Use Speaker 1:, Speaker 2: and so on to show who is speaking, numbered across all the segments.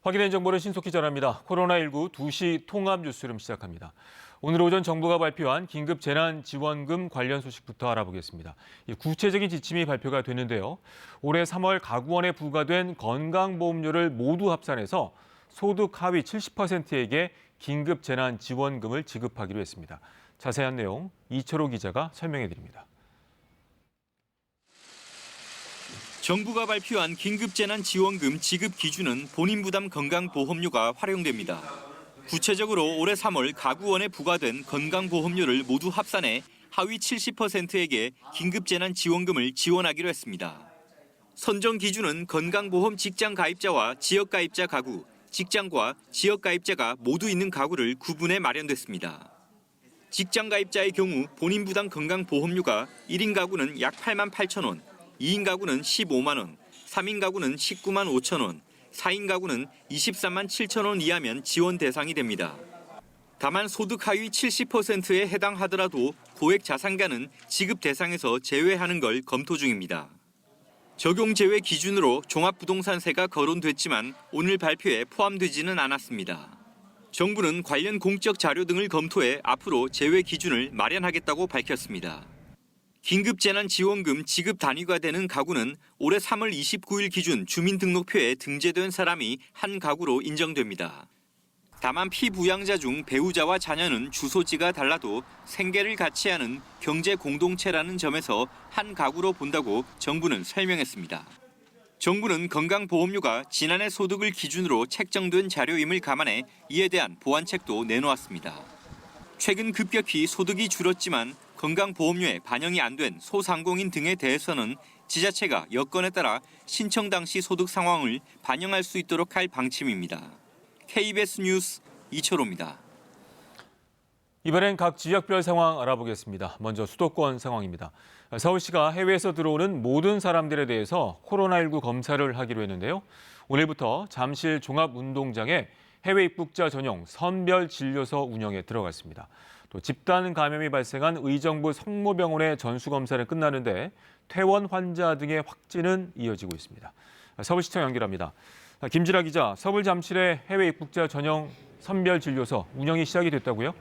Speaker 1: 확인된 정보를 신속히 전합니다. 코로나19 2시 통합 뉴스룸 시작합니다. 오늘 오전 정부가 발표한 긴급 재난지원금 관련 소식부터 알아보겠습니다. 구체적인 지침이 발표가 됐는데요. 올해 3월 가구원에 부과된 건강보험료를 모두 합산해서 소득 하위 70%에게 긴급 재난지원금을 지급하기로 했습니다. 자세한 내용 이철호 기자가 설명해 드립니다.
Speaker 2: 정부가 발표한 긴급재난지원금 지급 기준은 본인 부담 건강보험료가 활용됩니다. 구체적으로 올해 3월 가구원에 부과된 건강보험료를 모두 합산해 하위 70%에게 긴급재난지원금을 지원하기로 했습니다. 선정 기준은 건강보험 직장 가입자와 지역가입자 가구, 직장과 지역가입자가 모두 있는 가구를 구분해 마련됐습니다. 직장 가입자의 경우 본인 부담 건강보험료가 1인 가구는 약 8만 8천 원, 2인 가구는 15만 원, 3인 가구는 19만 5천 원, 4인 가구는 23만 7천 원 이하면 지원 대상이 됩니다. 다만 소득 하위 70%에 해당하더라도 고액 자산가는 지급 대상에서 제외하는 걸 검토 중입니다. 적용 제외 기준으로 종합부동산세가 거론됐지만 오늘 발표에 포함되지는 않았습니다. 정부는 관련 공적 자료 등을 검토해 앞으로 제외 기준을 마련하겠다고 밝혔습니다. 긴급재난지원금 지급 단위가 되는 가구는 올해 3월 29일 기준 주민등록표에 등재된 사람이 한 가구로 인정됩니다. 다만 피부양자 중 배우자와 자녀는 주소지가 달라도 생계를 같이 하는 경제 공동체라는 점에서 한 가구로 본다고 정부는 설명했습니다. 정부는 건강보험료가 지난해 소득을 기준으로 책정된 자료임을 감안해 이에 대한 보완책도 내놓았습니다. 최근 급격히 소득이 줄었지만 건강보험료에 반영이 안 된 소상공인 등에 대해서는 지자체가 여건에 따라 신청 당시 소득 상황을 반영할 수 있도록 할 방침입니다. KBS 뉴스 이철호입니다.
Speaker 1: 이번엔 각 지역별 상황 알아보겠습니다. 먼저 수도권 상황입니다. 서울시가 해외에서 들어오는 모든 사람들에 대해서 코로나19 검사를 하기로 했는데요. 오늘부터 잠실 종합운동장에 해외 입국자 전용 선별진료소 운영에 들어갔습니다. 또 집단 감염이 발생한 의정부 성모병원의 전수검사는 끝나는데 퇴원 환자 등의 확진은 이어지고 있습니다. 서울시청 연결합니다. 김진아 기자, 서울 잠실의 해외 입국자 전용 선별진료소 운영이 시작이 됐다고요?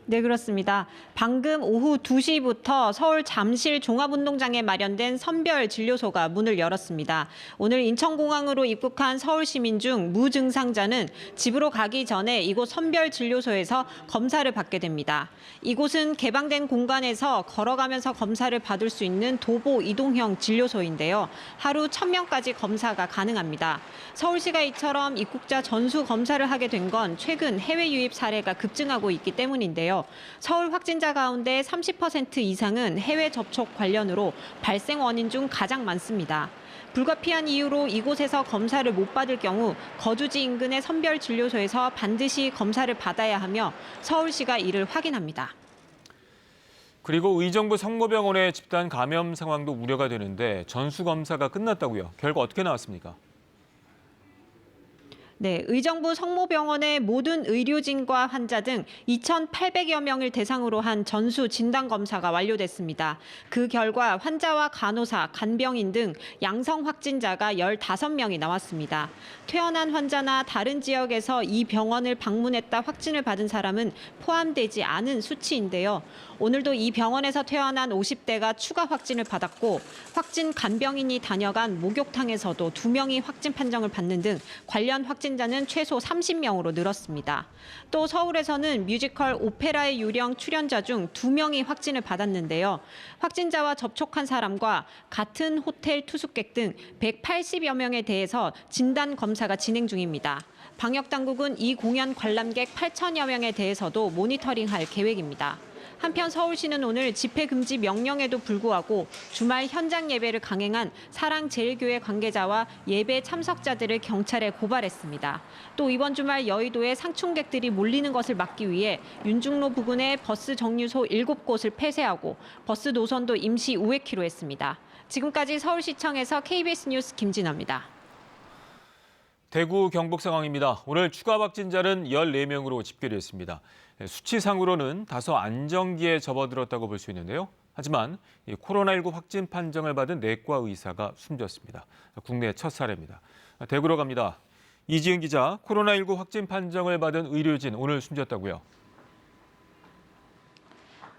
Speaker 3: 네, 그렇습니다. 방금 오후 2시부터 서울 잠실 종합운동장에 마련된 선별진료소가 문을 열었습니다. 오늘 인천공항으로 입국한 서울 시민 중 무증상자는 집으로 가기 전에 이곳 선별진료소에서 검사를 받게 됩니다. 이곳은 개방된 공간에서 걸어가면서 검사를 받을 수 있는 도보 이동형 진료소인데요. 하루 1,000명까지 검사가 가능합니다. 서울시가 이처럼 입국자 전수 검사를 하게 된 건 최근 해외 유입 사례가 급증하고 있기 때문인데요. 서울 확진자 가운데 30% 이상은 해외 접촉 관련으로 발생 원인 중 가장 많습니다. 불가피한 이유로 이곳에서 검사를 못 받을 경우 거주지 인근의 선별진료소에서 반드시 검사를 받아야 하며 서울시가 이를 확인합니다.
Speaker 1: 그리고 의정부 성모병원의 집단 감염 상황도 우려가 되는데 전수검사가 끝났다고요. 결과 어떻게 나왔습니까?
Speaker 3: 네, 의정부 성모병원의 모든 의료진과 환자 등 2,800여 명을 대상으로 한 전수 진단 검사가 완료됐습니다. 그 결과 환자와 간호사, 간병인 등 양성 확진자가 15명이 나왔습니다. 퇴원한 환자나 다른 지역에서 이 병원을 방문했다 확진을 받은 사람은 포함되지 않은 수치인데요. 오늘도 이 병원에서 퇴원한 50대가 추가 확진을 받았고 확진 간병인이 다녀간 목욕탕에서도 2명이 확진 판정을 받는 등 관련 확진자는 최소 30명으로 늘었습니다. 또 서울에서는 뮤지컬 오페라의 유령 출연자 중 2명이 확진을 받았는데요. 확진자와 접촉한 사람과 같은 호텔 투숙객 등 180여 명에 대해서 진단 검사가 진행 중입니다. 방역당국은 이 공연 관람객 8천여 명에 대해서도 모니터링할 계획입니다. 한편 서울시는 오늘 집회 금지 명령에도 불구하고 주말 현장 예배를 강행한 사랑제일교회 관계자와 예배 참석자들을 경찰에 고발했습니다. 또 이번 주말 여의도에 상충객들이 몰리는 것을 막기 위해 윤중로 부근의 버스 정류소 7곳을 폐쇄하고 버스 노선도 임시 우회키로 했습니다. 지금까지 서울시청에서 KBS 뉴스 김진아입니다.
Speaker 1: 대구 경북 상황입니다. 오늘 추가 확진자는 14명으로 집계됐습니다. 수치상으로는 다소 안정기에 접어들었다고 볼 수 있는데요. 하지만 코로나19 확진 판정을 받은 내과 의사가 숨졌습니다. 국내 첫 사례입니다. 대구로 갑니다. 이지은 기자, 코로나19 확진 판정을 받은 의료진 오늘 숨졌다고요?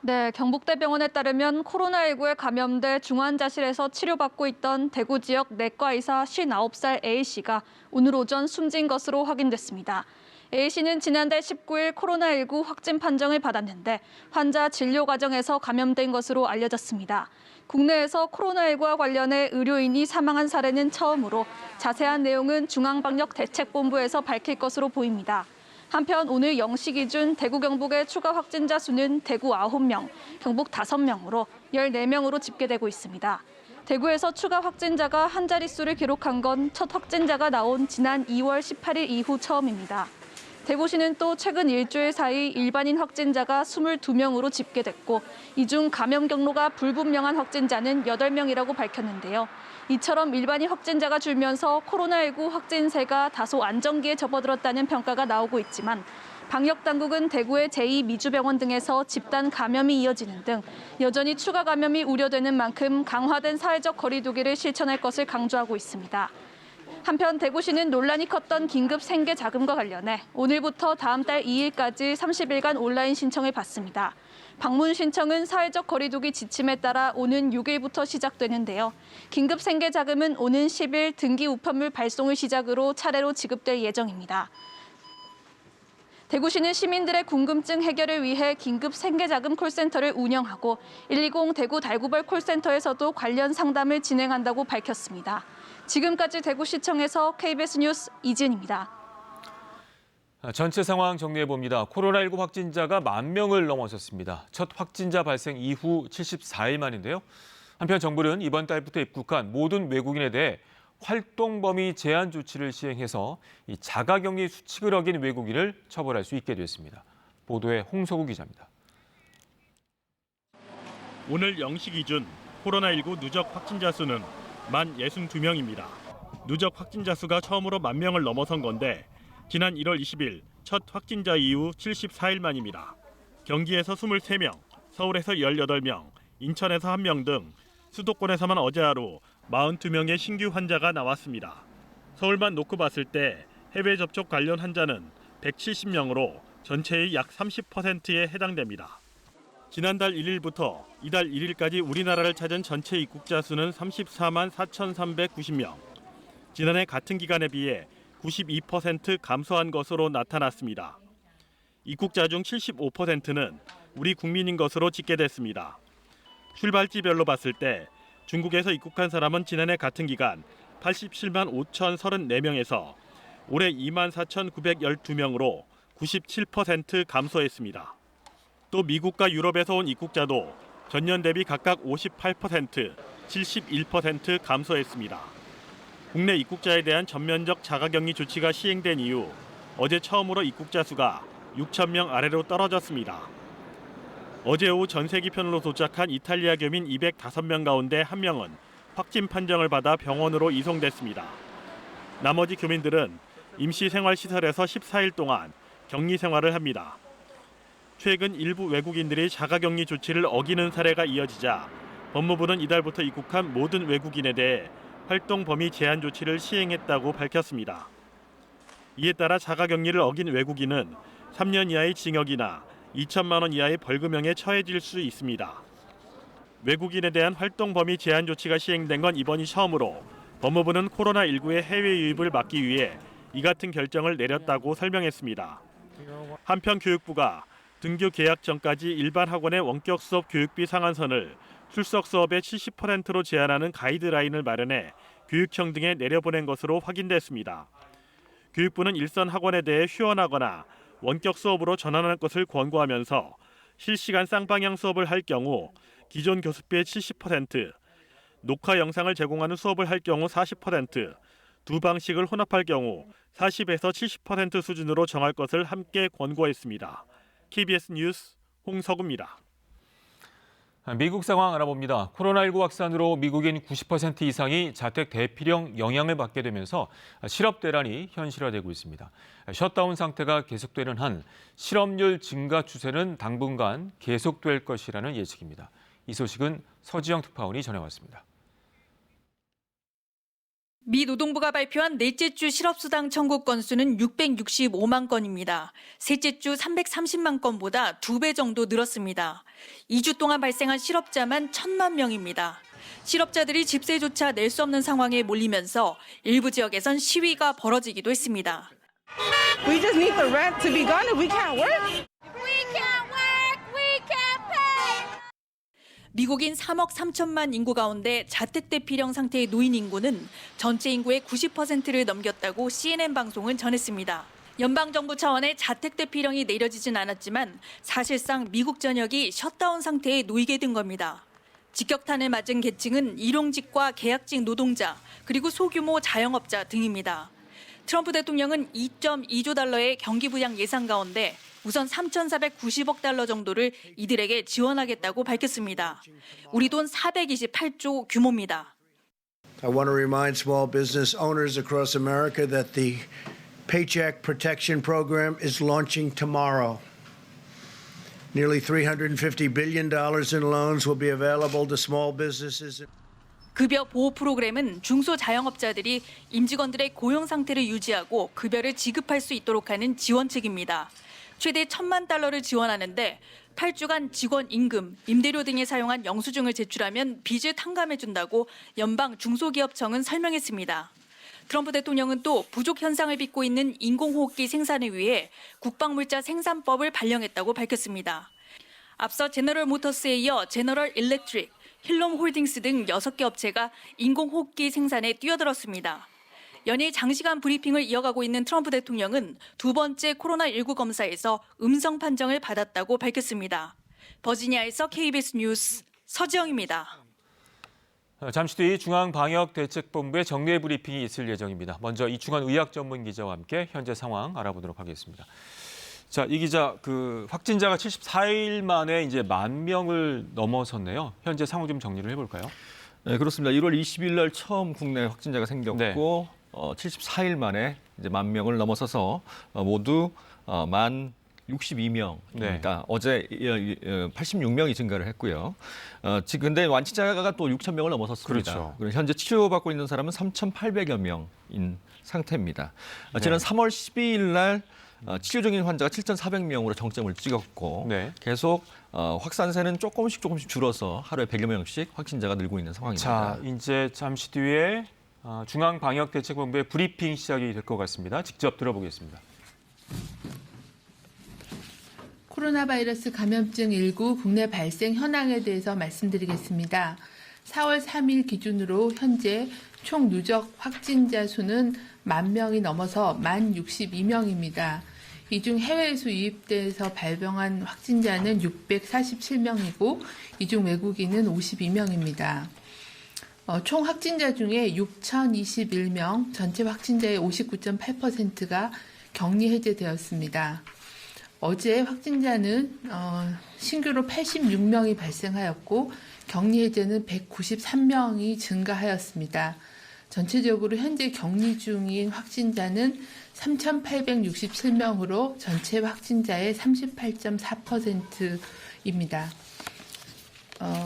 Speaker 4: 네, 경북대병원에 따르면 코로나19에 감염돼 중환자실에서 치료받고 있던 대구 지역 내과 의사 59살 A씨가 오늘 오전 숨진 것으로 확인됐습니다. A씨는 지난달 19일 코로나19 확진 판정을 받았는데 환자 진료 과정에서 감염된 것으로 알려졌습니다. 국내에서 코로나19와 관련해 의료인이 사망한 사례는 처음으로 자세한 내용은 중앙방역대책본부에서 밝힐 것으로 보입니다. 한편 오늘 0시 기준 대구 경북의 추가 확진자 수는 대구 9명, 경북 5명으로 14명으로 집계되고 있습니다. 대구에서 추가 확진자가 한 자릿수를 기록한 건 첫 확진자가 나온 지난 2월 18일 이후 처음입니다. 대구시는 또 최근 일주일 사이 일반인 확진자가 22명으로 집계됐고 이 중 감염 경로가 불분명한 확진자는 8명이라고 밝혔는데요. 이처럼 일반인 확진자가 줄면서 코로나19 확진세가 다소 안정기에 접어들었다는 평가가 나오고 있지만 방역당국은 대구의 제2미주병원 등에서 집단 감염이 이어지는 등 여전히 추가 감염이 우려되는 만큼 강화된 사회적 거리 두기를 실천할 것을 강조하고 있습니다. 한편 대구시는 논란이 컸던 긴급 생계 자금과 관련해 오늘부터 다음 달 2일까지 30일간 온라인 신청을 받습니다. 방문 신청은 사회적 거리 두기 지침에 따라 오는 6일부터 시작되는데요. 긴급 생계 자금은 오는 10일 등기 우편물 발송을 시작으로 차례로 지급될 예정입니다. 대구시는 시민들의 궁금증 해결을 위해 긴급 생계자금 콜센터를 운영하고 120 대구 달구벌 콜센터에서도 관련 상담을 진행한다고 밝혔습니다. 지금까지 대구시청에서 KBS 뉴스 이지은입니다.
Speaker 1: 전체 상황 정리해봅니다. 코로나19 확진자가 10,000명을 넘어섰습니다. 첫 확진자 발생 이후 74일 만인데요. 한편 정부는 이번 달부터 입국한 모든 외국인에 대해 활동 범위 제한 조치를 시행해서 이 자가격리 수칙을 어긴 외국인을 처벌할 수 있게 됐습니다. 보도에 홍석우 기자입니다.
Speaker 5: 오늘 0시 기준 코로나19 누적 확진자 수는 62명입니다. 누적 확진자 수가 처음으로 10,000명을 넘어선 건데 지난 1월 20일 첫 확진자 이후 74일 만입니다. 경기에서 23명, 서울에서 18명, 인천에서 1명 등 수도권에서만 어제 하루 42명의 신규 환자가 나왔습니다. 서울만 놓고 봤을 때 해외 접촉 관련 환자는 170명으로 전체의 약 30%에 해당됩니다. 지난달 1일부터 이달 1일까지 우리나라를 찾은 전체 입국자 수는 34만 4,390명. 지난해 같은 기간에 비해 92% 감소한 것으로 나타났습니다. 입국자 중 75%는 우리 국민인 것으로 집계됐습니다. 출발지별로 봤을 때 중국에서 입국한 사람은 지난해 같은 기간 87만 5,034명에서 올해 2만 4,912명으로 97% 감소했습니다. 또 미국과 유럽에서 온 입국자도 전년 대비 각각 58%, 71% 감소했습니다. 국내 입국자에 대한 전면적 자가격리 조치가 시행된 이후 어제 처음으로 입국자 수가 6,000명 아래로 떨어졌습니다. 어제 오후 전세기편으로 도착한 이탈리아 교민 205명 가운데 1명은 확진 판정을 받아 병원으로 이송됐습니다. 나머지 교민들은 임시생활시설에서 14일 동안 격리 생활을 합니다. 최근 일부 외국인들이 자가격리 조치를 어기는 사례가 이어지자 법무부는 이달부터 입국한 모든 외국인에 대해 활동 범위 제한 조치를 시행했다고 밝혔습니다. 이에 따라 자가격리를 어긴 외국인은 3년 이하의 징역이나 2천만 원 이하의 벌금형에 처해질 수 있습니다. 외국인에 대한 활동 범위 제한 조치가 시행된 건 이번이 처음으로 법무부는 코로나19의 해외 유입을 막기 위해 이 같은 결정을 내렸다고 설명했습니다. 한편 교육부가 등교 개학 전까지 일반 학원의 원격 수업 교육비 상한선을 출석 수업의 70%로 제한하는 가이드라인을 마련해 교육청 등에 내려보낸 것으로 확인됐습니다. 교육부는 일선 학원에 대해 휴원하거나 원격 수업으로 전환할 것을 권고하면서 실시간 쌍방향 수업을 할 경우 기존 교습비의 70%, 녹화 영상을 제공하는 수업을 할 경우 40%, 두 방식을 혼합할 경우 40에서 70% 수준으로 정할 것을 함께 권고했습니다. KBS 뉴스 홍석우입니다.
Speaker 1: 미국 상황 알아봅니다. 코로나19 확산으로 미국인 90% 이상이 자택 대피령 영향을 받게 되면서 실업 대란이 현실화되고 있습니다. 셧다운 상태가 계속되는 한 실업률 증가 추세는 당분간 계속될 것이라는 예측입니다. 이 소식은 서지영 특파원이 전해왔습니다.
Speaker 6: 미 노동부가 발표한 넷째 주 실업수당 청구 건수는 665만 건입니다. 셋째 주 330만 건보다 2배 정도 늘었습니다. 2주 동안 발생한 실업자만 1,000만 명입니다. 실업자들이 집세조차 낼 수 없는 상황에 몰리면서 일부 지역에선 시위가 벌어지기도 했습니다.
Speaker 7: We just need the rent to be gone if we can't work.
Speaker 6: 미국인 3억 3천만 인구 가운데 자택대피령 상태의 노인 인구는 전체 인구의 90%를 넘겼다고 CNN 방송은 전했습니다. 연방정부 차원의 자택대피령이 내려지진 않았지만 사실상 미국 전역이 셧다운 상태에 놓이게 된 겁니다. 직격탄을 맞은 계층은 일용직과 계약직 노동자, 그리고 소규모 자영업자 등입니다. 트럼프 대통령은 2.2조 달러의 경기 부양 예산 가운데 우선 3,490억 달러 정도를 이들에게 지원하겠다고 밝혔습니다. 우리 돈 428조 규모입니다.
Speaker 8: I want to remind small business owners across America that the Paycheck Protection Program is launching tomorrow. Nearly $350 billion in loans will be available to small businesses.
Speaker 6: 급여 보호 프로그램은 중소자영업자들이 임직원들의 고용 상태를 유지하고 급여를 지급할 수 있도록 하는 지원책입니다. 최대 1,000만 달러를 지원하는데 8주간 직원 임금, 임대료 등에 사용한 영수증을 제출하면 빚을 탕감해준다고 연방 중소기업청은 설명했습니다. 트럼프 대통령은 또 부족 현상을 빚고 있는 인공호흡기 생산을 위해 국방물자 생산법을 발령했다고 밝혔습니다. 앞서 제너럴 모터스에 이어 제너럴 일렉트릭, 힐롬 홀딩스 등 6개 업체가 인공호흡기 생산에 뛰어들었습니다. 연일 장시간 브리핑을 이어가고 있는 트럼프 대통령은 두 번째 코로나19 검사에서 음성 판정을 받았다고 밝혔습니다. 버지니아에서 KBS 뉴스 서지영입니다.
Speaker 1: 잠시 뒤 중앙방역대책본부의 정례 브리핑이 있을 예정입니다. 먼저 이충환 의학 전문 기자와 함께 현재 상황 알아보도록 하겠습니다. 자, 이 기자, 확진자가 74일 만에 이제 10,000명을 넘어섰네요. 현재 상황 좀 정리를 해볼까요?
Speaker 9: 네, 그렇습니다. 1월 20일 날 처음 국내 확진자가 생겼고,
Speaker 1: 네.
Speaker 9: 74일 만에 이제 10,000명을 넘어서서 모두 62명입니다.
Speaker 1: 네.
Speaker 9: 어제 86명이 증가를 했고요. 지금 근데 완치자가 또 6,000명을 넘어섰습니다.
Speaker 1: 그렇죠.
Speaker 9: 그리고 현재 치료받고 있는 사람은 3,800여 명인 상태입니다. 지난 3월 12일 날 치료 중인 환자가 7,400명으로 정점을 찍었고
Speaker 1: 네.
Speaker 9: 계속 확산세는 조금씩 줄어서 하루에 100여 명씩 확진자가 늘고 있는 상황입니다.
Speaker 1: 자, 이제 잠시 뒤에 중앙방역대책본부의 브리핑 시작이 될 것 같습니다. 직접 들어보겠습니다.
Speaker 10: 코로나 바이러스 감염증 19 국내 발생 현황에 대해서 말씀드리겠습니다. 4월 3일 기준으로 현재 총 누적 확진자 수는 10,000명이 넘어서 10,062명입니다. 이 중 해외에서 유입돼서 발병한 확진자는 647명이고 이 중 외국인은 52명입니다. 총 확진자 중에 6,021명, 전체 확진자의 59.8%가 격리 해제되었습니다. 어제 확진자는 신규로 86명이 발생하였고 격리 해제는 193명이 증가하였습니다. 전체적으로 현재 격리 중인 확진자는 3,867명으로 전체 확진자의 38.4%입니다.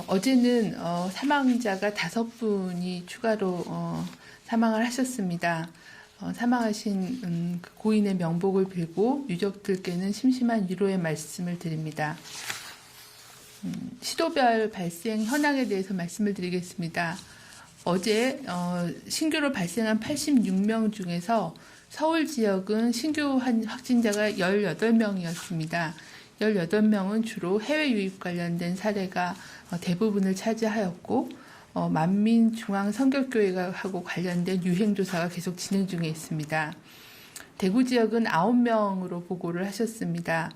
Speaker 10: 어제는 사망자가 5분이 추가로 사망을 하셨습니다. 사망하신 고인의 명복을 빌고 유족들께는 심심한 위로의 말씀을 드립니다. 시도별 발생 현황에 대해서 말씀을 드리겠습니다. 어제 신규로 발생한 86명 중에서 서울 지역은 신규 확진자가 18명이었습니다. 18명은 주로 해외 유입 관련된 사례가 대부분을 차지하였고 만민중앙선교교회하고 관련된 유행조사가 계속 진행 중에 있습니다. 대구 지역은 9명으로 보고를 하셨습니다.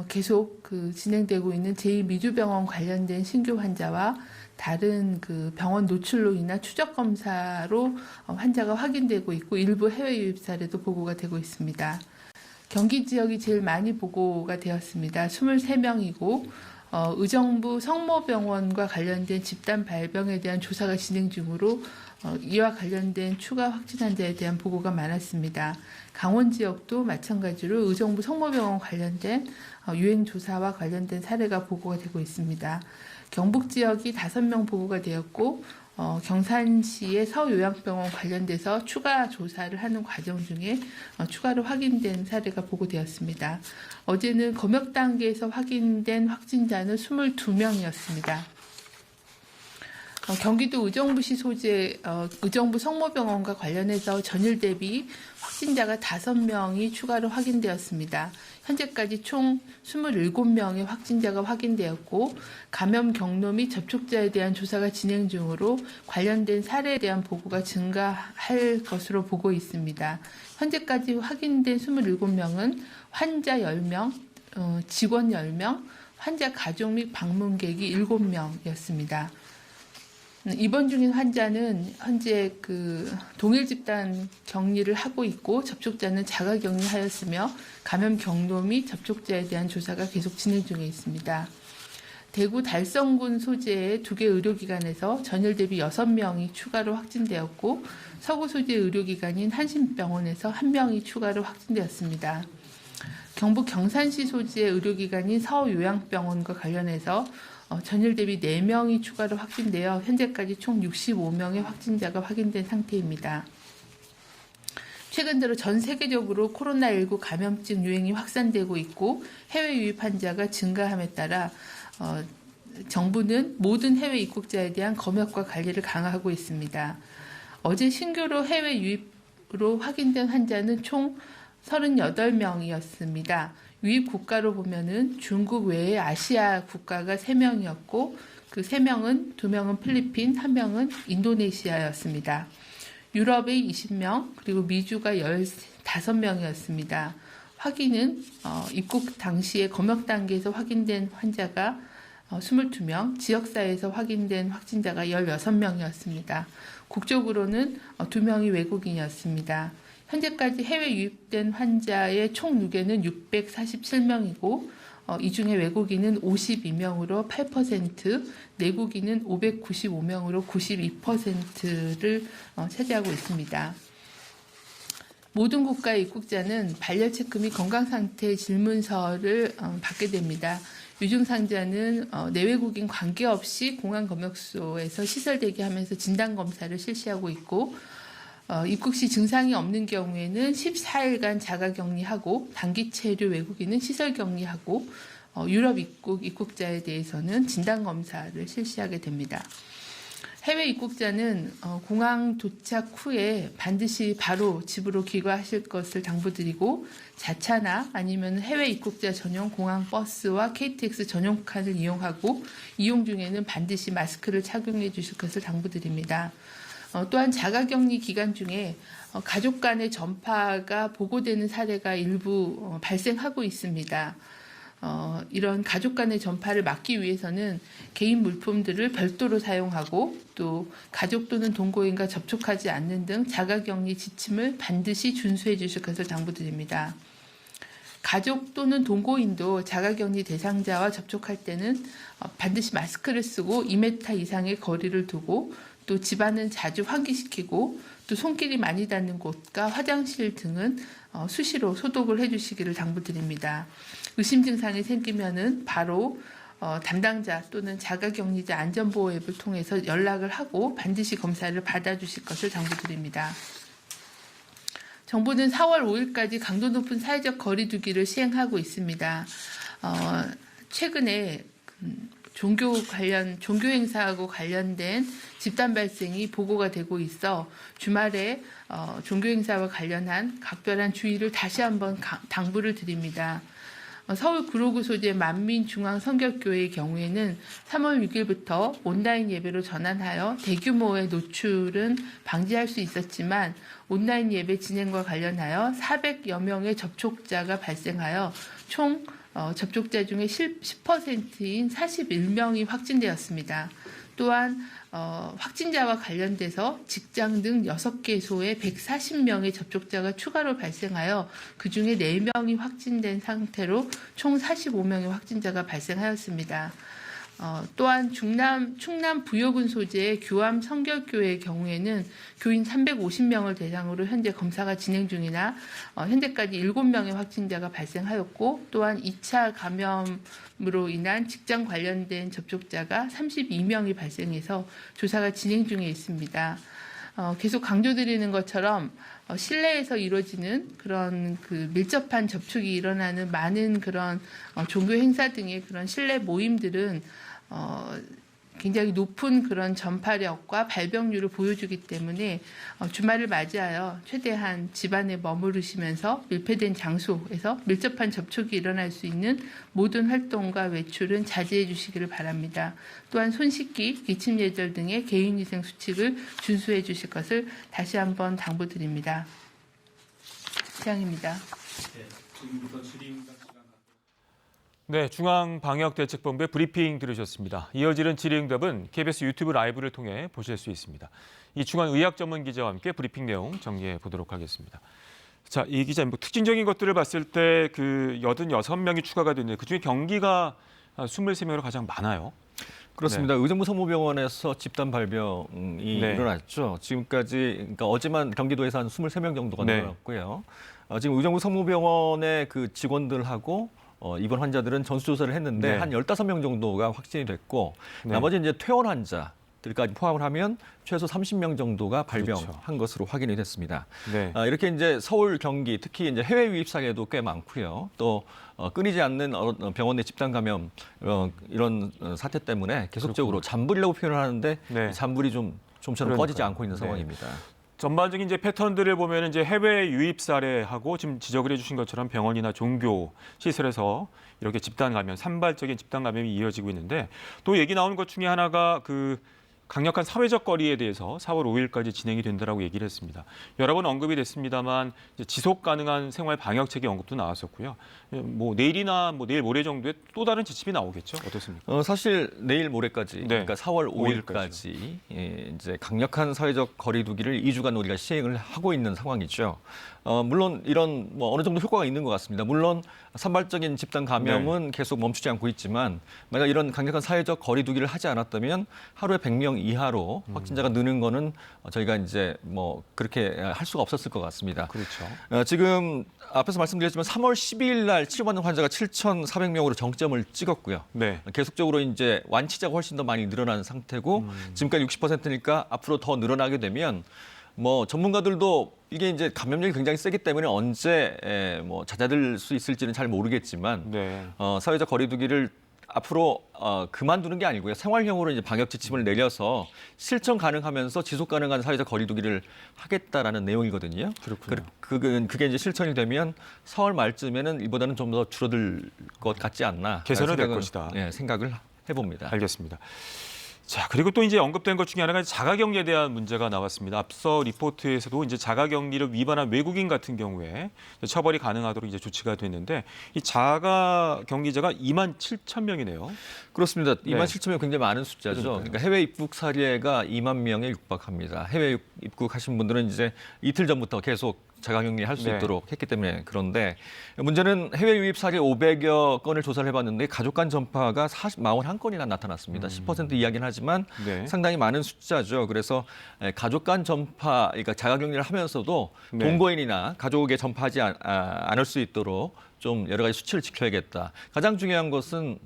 Speaker 10: 계속 진행되고 있는 제2미주병원 관련된 신규 환자와 다른 병원 노출로 인한 추적 검사로 환자가 확인되고 있고 일부 해외 유입 사례도 보고가 되고 있습니다. 경기 지역이 제일 많이 보고가 되었습니다. 23명이고 의정부 성모병원과 관련된 집단 발병에 대한 조사가 진행 중으로 이와 관련된 추가 확진 환자에 대한 보고가 많았습니다. 강원 지역도 마찬가지로 의정부 성모병원 관련된 유행 조사와 관련된 사례가 보고가 되고 있습니다. 경북 지역이 5명 보고가 되었고 경산시의 서요양병원 관련돼서 추가 조사를 하는 과정 중에 추가로 확인된 사례가 보고되었습니다. 어제는 검역 단계에서 확인된 확진자는 22명이었습니다. 경기도 의정부시 소재 의정부 성모병원과 관련해서 전일 대비 확진자가 5명이 추가로 확인되었습니다. 현재까지 총 27명의 확진자가 확인되었고 감염 경로 및 접촉자에 대한 조사가 진행 중으로 관련된 사례에 대한 보고가 증가할 것으로 보고 있습니다. 현재까지 확인된 27명은 환자 10명, 직원 10명, 환자 가족 및 방문객이 7명이었습니다. 입원 중인 환자는 현재 동일 집단 격리를 하고 있고 접촉자는 자가 격리하였으며 감염 경로 및 접촉자에 대한 조사가 계속 진행 중에 있습니다. 대구 달성군 소재의 2개 의료기관에서 전일 대비 6명이 추가로 확진되었고 서구 소재 의료기관인 한신병원에서 1명이 추가로 확진되었습니다. 경북 경산시 소재의 의료기관인 서요양병원과 관련해서 전일 대비 4명이 추가로 확진되어 현재까지 총 65명의 확진자가 확인된 상태입니다. 최근 들어 전 세계적으로 코로나19 감염증 유행이 확산되고 있고 해외 유입 환자가 증가함에 따라 정부는 모든 해외 입국자에 대한 검역과 관리를 강화하고 있습니다. 어제 신규로 해외 유입으로 확인된 환자는 총 38명이었습니다. 유입 국가로 보면은 중국 외에 아시아 국가가 3명이었고 그 3명은 2명은 필리핀, 1명은 인도네시아였습니다. 유럽의 20명, 그리고 미주가 15명이었습니다. 확인은 입국 당시에 검역 단계에서 확인된 환자가 22명, 지역사회에서 확인된 확진자가 16명이었습니다. 국적으로는 2명이 외국인이었습니다. 현재까지 해외 유입된 환자의 총 누계는 647명이고 이 중에 외국인은 52명으로 8%, 내국인은 595명으로 92%를 차지하고 있습니다. 모든 국가의 입국자는 발열 체크 및 건강 상태 질문서를 받게 됩니다. 유증상자는 내외국인 관계없이 공항 검역소에서 시설 대기하면서 진단 검사를 실시하고 있고 입국 시 증상이 없는 경우에는 14일간 자가격리하고 단기 체류 외국인은 시설 격리하고 유럽 입국자에 대해서는 진단검사를 실시하게 됩니다. 해외 입국자는 공항 도착 후에 반드시 바로 집으로 귀가하실 것을 당부드리고 자차나 아니면 해외 입국자 전용 공항 버스와 KTX 전용칸을 이용하고 이용 중에는 반드시 마스크를 착용해 주실 것을 당부드립니다. 또한 자가격리 기간 중에 가족 간의 전파가 보고되는 사례가 일부 발생하고 있습니다. 이런 가족 간의 전파를 막기 위해서는 개인 물품들을 별도로 사용하고 또 가족 또는 동거인과 접촉하지 않는 등 자가격리 지침을 반드시 준수해 주실 것을 당부드립니다. 가족 또는 동거인도 자가격리 대상자와 접촉할 때는 반드시 마스크를 쓰고 2m 이상의 거리를 두고 또 집안은 자주 환기시키고 또 손길이 많이 닿는 곳과 화장실 등은 수시로 소독을 해주시기를 당부드립니다. 의심 증상이 생기면은 바로 담당자 또는 자가격리자 안전보호 앱을 통해서 연락을 하고 반드시 검사를 받아주실 것을 당부드립니다. 정부는 4월 5일까지 강도 높은 사회적 거리 두기를 시행하고 있습니다. 최근에 종교 행사하고 관련된 집단 발생이 보고가 되고 있어 주말에 종교 행사와 관련한 각별한 주의를 다시 한번 당부를 드립니다. 서울 구로구 소재 만민중앙성결교회의 경우에는 3월 6일부터 온라인 예배로 전환하여 대규모의 노출은 방지할 수 있었지만 온라인 예배 진행과 관련하여 400여 명의 접촉자가 발생하여 총 접촉자 중에 10%인 41명이 확진되었습니다. 또한 확진자와 관련돼서 직장 등 6개소에 140명의 접촉자가 추가로 발생하여 그중에 4명이 확진된 상태로 총 45명의 확진자가 발생하였습니다. 또한 충남 부여군 소재의 규암 성결교회의 경우에는 교인 350명을 대상으로 현재 검사가 진행 중이나 현재까지 7명의 확진자가 발생하였고 또한 2차 감염으로 인한 직장 관련된 접촉자가 32명이 발생해서 조사가 진행 중에 있습니다. 계속 강조드리는 것처럼 실내에서 이루어지는 그런 그 밀접한 접촉이 일어나는 많은 그런 종교 행사 등의 그런 실내 모임들은 굉장히 높은 그런 전파력과 발병률을 보여주기 때문에 주말을 맞이하여 최대한 집안에 머무르시면서 밀폐된 장소에서 밀접한 접촉이 일어날 수 있는 모든 활동과 외출은 자제해 주시기를 바랍니다. 또한 손 씻기, 기침 예절 등의 개인위생 수칙을 준수해 주실 것을 다시 한번 당부드립니다. 이상입니다.
Speaker 1: 네, 중앙방역대책본부의 브리핑 들으셨습니다. 이어지는 질의응답은 KBS 유튜브 라이브를 통해 보실 수 있습니다. 이충환 의학전문기자와 함께 브리핑 내용 정리해 보도록 하겠습니다. 자, 이 기자, 특징적인 것들을 봤을 때 그 86명이 추가가 됐는데 그중에 경기가 23명으로 가장 많아요.
Speaker 9: 그렇습니다. 의정부 성모병원에서 집단 발병이 일어났죠. 지금까지 그러니까 어제만 경기도에서 한 23명 정도가 늘어났고요. 지금 의정부 성모병원의 그 직원들하고 입원 환자들은 전수조사를 했는데 한 15명 정도가 확진이 됐고 나머지 이제 퇴원 환자들까지 포함을 하면 최소 30명 정도가 발병한 것으로 확인이 됐습니다. 이렇게 이제 서울, 경기, 특히 이제 해외 유입 사례도 꽤 많고요. 또 끊이지 않는 병원 내 집단 감염 이런 사태 때문에 계속적으로 잠불이라고 표현을 하는데 잠불이 좀처럼 꺼지지 않고 있는 상황입니다.
Speaker 1: 전반적인 이제 패턴들을 보면 이제 해외 유입 사례하고 지금 지적을 해주신 것처럼 병원이나 종교 시설에서 이렇게 집단 감염, 산발적인 집단 감염이 이어지고 있는데 또 얘기 나오는 것 중에 하나가 그 강력한 사회적 거리에 대해서 4월 5일까지 진행이 된다라고 얘기를 했습니다. 여러 번 언급이 됐습니다만 이제 지속 가능한 생활 방역 체계 언급도 나왔었고요. 뭐 내일이나 내일 모레 정도에 또 다른 지침이 나오겠죠? 어떻습니까?
Speaker 9: 사실 내일 모레까지, 그러니까 4월 5일까지 이제 강력한 사회적 거리두기를 2주간 우리가 시행을 하고 있는 상황이죠. 물론 이런 어느 정도 효과가 있는 것 같습니다. 물론 산발적인 집단 감염은 계속 멈추지 않고 있지만 만약 이런 강력한 사회적 거리두기를 하지 않았다면 하루에 100명 이하로 확진자가 느는 거는 저희가 이제 그렇게 할 수가 없었을 것 같습니다.
Speaker 1: 그렇죠.
Speaker 9: 지금 앞에서 말씀드렸지만 3월 12일 날 치료받는 환자가 7,400명으로 정점을 찍었고요. 계속적으로 이제 완치자가 훨씬 더 많이 늘어나는 상태고 지금까지 60%니까 앞으로 더 늘어나게 되면 전문가들도 이게 이제 감염력이 굉장히 세기 때문에 언제 잦아들 수 있을지는 잘 모르겠지만 사회적 거리두기를 앞으로 그만두는 게 아니고요. 생활형으로 이제 방역 지침을 내려서 실천 가능하면서 지속 가능한 사회적 거리두기를 하겠다라는 내용이거든요. 그게 이제 실천이 되면 4월 말쯤에는 이보다는 좀 더 줄어들 것 같지 않나.
Speaker 1: 개선은 될 것이다.
Speaker 9: 생각을 해봅니다.
Speaker 1: 알겠습니다. 자, 그리고 또 이제 언급된 것 중에 하나가 자가격리에 대한 문제가 나왔습니다. 앞서 리포트에서도 이제 자가격리를 위반한 외국인 같은 경우에 처벌이 가능하도록 이제 조치가 됐는데 이 자가격리자가 27,000명이네요.
Speaker 9: 그렇습니다. 27,000명 굉장히 많은 숫자죠. 그러니까 해외 입국 사례가 2만 명에 육박합니다. 해외 입국하신 분들은 이제 이틀 전부터 계속 자가격리 할 수 있도록 했기 때문에 그런데 문제는 해외 유입 사례 500여 건을 조사를 해봤는데 가족 간 전파가 41건이나 나타났습니다. 10% 이야기는 하지만 상당히 많은 숫자죠. 그래서 가족 간 전파, 그러니까 자가격리를 하면서도 동거인이나 가족에게 전파하지 않을 수 있도록 좀 여러 가지 수치를 지켜야겠다. 가장 중요한 것은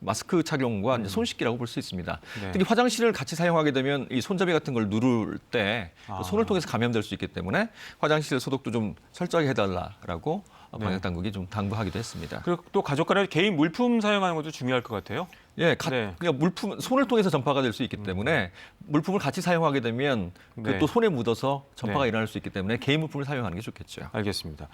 Speaker 9: 마스크 착용과 이제 손 씻기라고 볼 수 있습니다. 특히 화장실을 같이 사용하게 되면 이 손잡이 같은 걸 누를 때 손을 통해서 감염될 수 있기 때문에 화장실 소독도 좀 철저하게 해달라라고 방역 당국이 좀 당부하기도 했습니다.
Speaker 1: 그리고 또 가족 간에 개인 물품 사용하는 것도 중요할 것 같아요.
Speaker 9: 그러니까 물품 손을 통해서 전파가 될 수 있기 때문에 물품을 같이 사용하게 되면 또 손에 묻어서 전파가 일어날 수 있기 때문에 개인 물품을 사용하는 게 좋겠죠.
Speaker 1: 알겠습니다.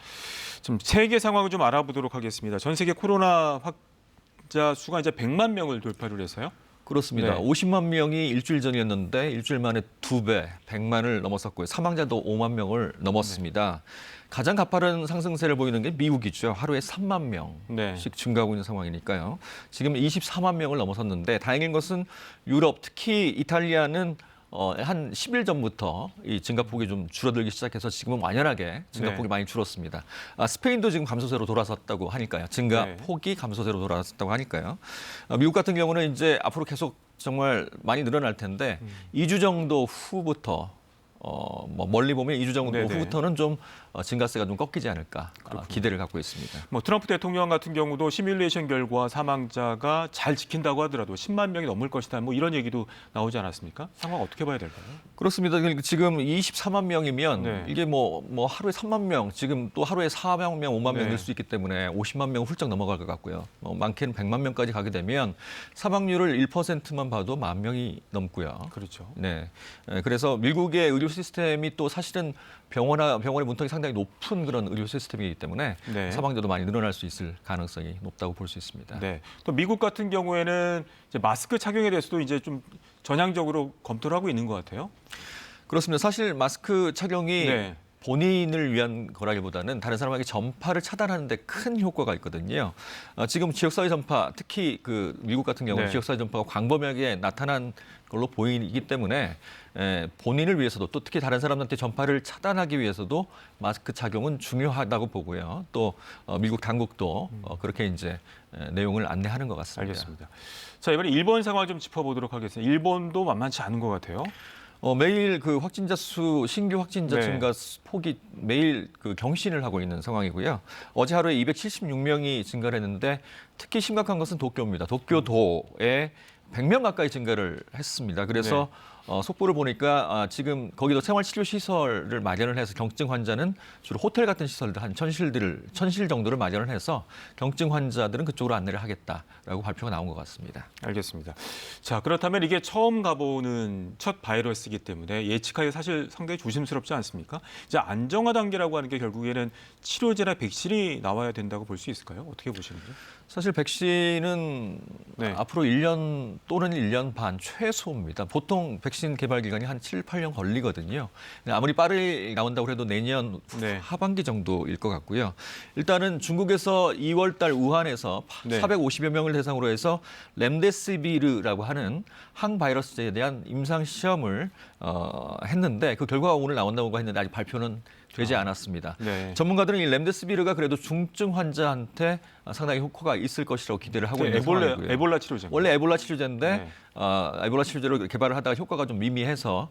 Speaker 1: 좀 세계 상황을 좀 알아보도록 하겠습니다. 전 세계 코로나 확진자 수가 이제 100만 명을 돌파를 해서요.
Speaker 9: 그렇습니다. 50만 명이 일주일 전이었는데 일주일 만에 2배, 100만을 넘어섰고요. 사망자도 5만 명을 넘었습니다. 가장 가파른 상승세를 보이는 게 미국이죠. 하루에 3만 명씩 증가하고 있는 상황이니까요. 지금 24만 명을 넘어섰는데 다행인 것은 유럽, 특히 이탈리아는 한 10일 전부터 이 증가폭이 좀 줄어들기 시작해서 지금은 완연하게 증가폭이
Speaker 1: 네.
Speaker 9: 많이 줄었습니다. 스페인도 지금 감소세로 돌아섰다고 하니까요. 증가폭이 감소세로 돌아섰다고 하니까요. 미국 같은 경우는 이제 앞으로 계속 정말 많이 늘어날 텐데 2주 정도 후부터 뭐 멀리 보면 2주 정도
Speaker 1: 네네.
Speaker 9: 후부터는 좀 증가세가 좀 꺾이지 않을까 기대를 갖고 있습니다.
Speaker 1: 뭐 트럼프 대통령 같은 경우도 시뮬레이션 결과 사망자가 잘 지킨다고 하더라도 10만 명이 넘을 것이다. 뭐 이런 얘기도 나오지 않았습니까? 상황 어떻게 봐야 될까요?
Speaker 9: 그렇습니다. 지금 24만 명이면
Speaker 1: 네.
Speaker 9: 이게 뭐 하루에 3만 명, 지금 또 하루에 4만 명, 5만 명
Speaker 1: 네.
Speaker 9: 늘 수 있기 때문에 50만 명 훌쩍 넘어갈 것 같고요. 많게는 100만 명까지 가게 되면 사망률을 1%만 봐도 1만 명이 넘고요.
Speaker 1: 그렇죠.
Speaker 9: 네. 그래서 미국의 의료 시스템이 또 사실은 병원의 문턱이 상당히 높은 그런 의료 시스템이기 때문에
Speaker 1: 네.
Speaker 9: 사망자도 많이 늘어날 수 있을 가능성이 높다고 볼 수 있습니다.
Speaker 1: 네. 또 미국 같은 경우에는 이제 마스크 착용에 대해서도 이제 좀 전향적으로 검토를 하고 있는 것 같아요.
Speaker 9: 그렇습니다. 사실 마스크 착용이
Speaker 1: 네.
Speaker 9: 본인을 위한 거라기보다는 다른 사람에게 전파를 차단하는 데 큰 효과가 있거든요. 지금 지역사회 전파, 특히 그 미국 같은 경우는
Speaker 1: 네.
Speaker 9: 지역사회 전파가 광범위하게 나타난 걸로 보이기 때문에 본인을 위해서도 또 특히 다른 사람한테 전파를 차단하기 위해서도 마스크 착용은 중요하다고 보고요. 또 미국 당국도 그렇게 이제 내용을 안내하는 것 같습니다.
Speaker 1: 알겠습니다. 자, 이번에 일본 상황 좀 짚어보도록 하겠습니다. 일본도 만만치 않은 것 같아요.
Speaker 9: 매일 그 확진자 수, 신규 확진자
Speaker 1: 네.
Speaker 9: 증가 폭이 매일 그 경신을 하고 있는 상황이고요. 어제 하루에 276명이 증가를 했는데 특히 심각한 것은 도쿄입니다. 도쿄도에 100명 가까이 증가를 했습니다. 그래서 속보를 보니까 지금 거기도 생활치료시설을 마련을 해서 경증 환자는 주로 호텔 같은 시설들 한 1000실 정도를 마련을 해서 경증 환자들은 그쪽으로 안내를 하겠다라고 발표가 나온 것 같습니다.
Speaker 1: 알겠습니다. 자, 그렇다면 이게 처음 가보는 첫 바이러스이기 때문에 예측하기 사실 상당히 조심스럽지 않습니까? 이제 안정화 단계라고 하는 게 결국에는 치료제나 백신이 나와야 된다고 볼 수 있을까요? 어떻게 보시는지?
Speaker 9: 사실 백신은
Speaker 1: 네.
Speaker 9: 앞으로 1년 또는 1년 반 최소입니다. 보통 백신 개발 기간이 한 7, 8년 걸리거든요. 아무리 빠르게 나온다고 해도 내년
Speaker 1: 네.
Speaker 9: 하반기 정도일 것 같고요. 일단은 중국에서 2월 달 우한에서
Speaker 1: 네.
Speaker 9: 450여 명을 대상으로 해서 렘데시비르라고 하는 항바이러스제에 대한 임상 시험을 했는데 그 결과가 오늘 나온다고 했는데 아직 발표는 되지 않았습니다.
Speaker 1: 네.
Speaker 9: 전문가들은 이 렘데시비르가 그래도 중증 환자한테 상당히 효과가 있을 것이라고 기대를 하고 있는 상황이고요.
Speaker 1: 에볼라 치료제.
Speaker 9: 원래 에볼라 치료제인데
Speaker 1: 네.
Speaker 9: 에볼라 치료제로 개발을 하다가 효과가 좀 미미해서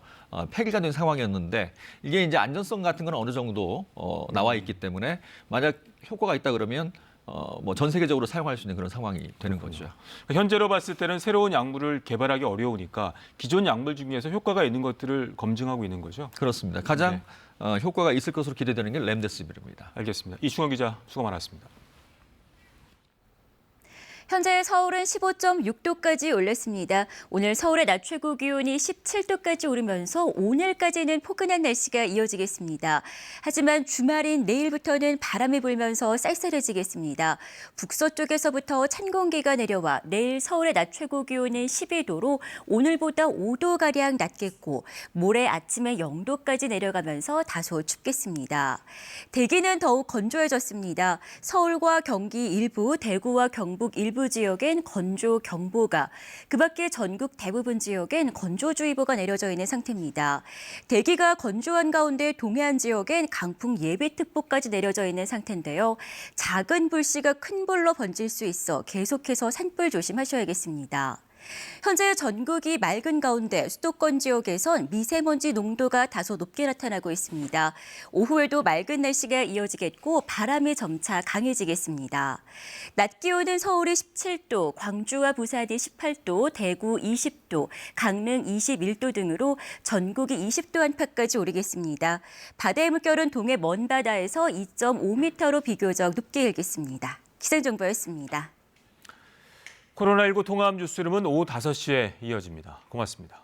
Speaker 9: 폐기가 된 상황이었는데 이게 이제 안전성 같은 건 어느 정도 나와 있기 때문에 만약 효과가 있다 그러면 뭐 전 세계적으로 사용할 수 있는 그런 상황이 되는 거죠.
Speaker 1: 현재로 봤을 때는 새로운 약물을 개발하기 어려우니까 기존 약물 중에서 효과가 있는 것들을 검증하고 있는 거죠.
Speaker 9: 그렇습니다. 가장 효과가 있을 것으로 기대되는 게 렘데시비르입니다.
Speaker 1: 알겠습니다. 이충원 기자 수고 많았습니다.
Speaker 11: 현재 서울은 15.6도까지 올랐습니다. 오늘 서울의 낮 최고 기온이 17도까지 오르면서 오늘까지는 포근한 날씨가 이어지겠습니다. 하지만 주말인 내일부터는 바람이 불면서 쌀쌀해지겠습니다. 북서쪽에서부터 찬 공기가 내려와 내일 서울의 낮 최고 기온은 12도로 오늘보다 5도가량 낮겠고 모레 아침에 0도까지 내려가면서 다소 춥겠습니다. 대기는 더욱 건조해졌습니다. 서울과 경기 일부, 대구와 경북 일부 지역엔 건조경보가, 그 밖에 전국 대부분 지역엔 건조주의보가 내려져 있는 상태입니다. 대기가 건조한 가운데 동해안 지역엔 강풍 예비특보까지 내려져 있는 상태인데요. 작은 불씨가 큰 불로 번질 수 있어 계속해서 산불 조심하셔야겠습니다. 현재 전국이 맑은 가운데 수도권 지역에선 미세먼지 농도가 다소 높게 나타나고 있습니다. 오후에도 맑은 날씨가 이어지겠고 바람이 점차 강해지겠습니다. 낮 기온은 서울이 17도, 광주와 부산이 18도, 대구 20도, 강릉 21도 등으로 전국이 20도 안팎까지 오르겠습니다. 바다의 물결은 동해 먼바다에서 2.5m로 비교적 높게 일겠습니다. 기상정보였습니다.
Speaker 1: 코로나19 통합 뉴스룸은 오후 5시에 이어집니다. 고맙습니다.